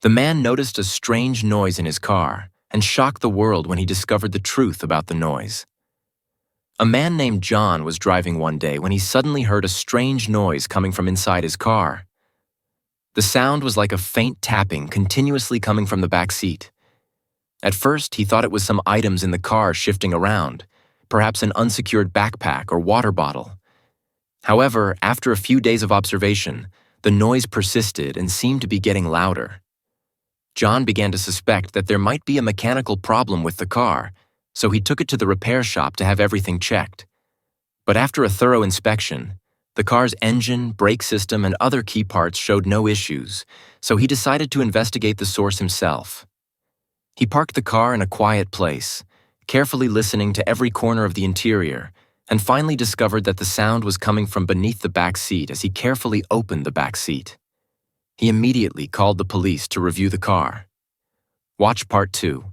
The man noticed a strange noise in his car and shocked the world when he discovered the truth about the noise. A man named John was driving one day when he suddenly heard a strange noise coming from inside his car. The sound was like a faint tapping continuously coming from the back seat. At first, he thought it was some items in the car shifting around, perhaps an unsecured backpack or water bottle. However, after a few days of observation, the noise persisted and seemed to be getting louder. John began to suspect that there might be a mechanical problem with the car, so he took it to the repair shop to have everything checked. But after a thorough inspection, the car's engine, brake system, and other key parts showed no issues, so he decided to investigate the source himself. He parked the car in a quiet place, carefully listening to every corner of the interior, and finally discovered that the sound was coming from beneath the back seat as he carefully opened the back seat. He immediately called the police to review the car. Watch Part 2.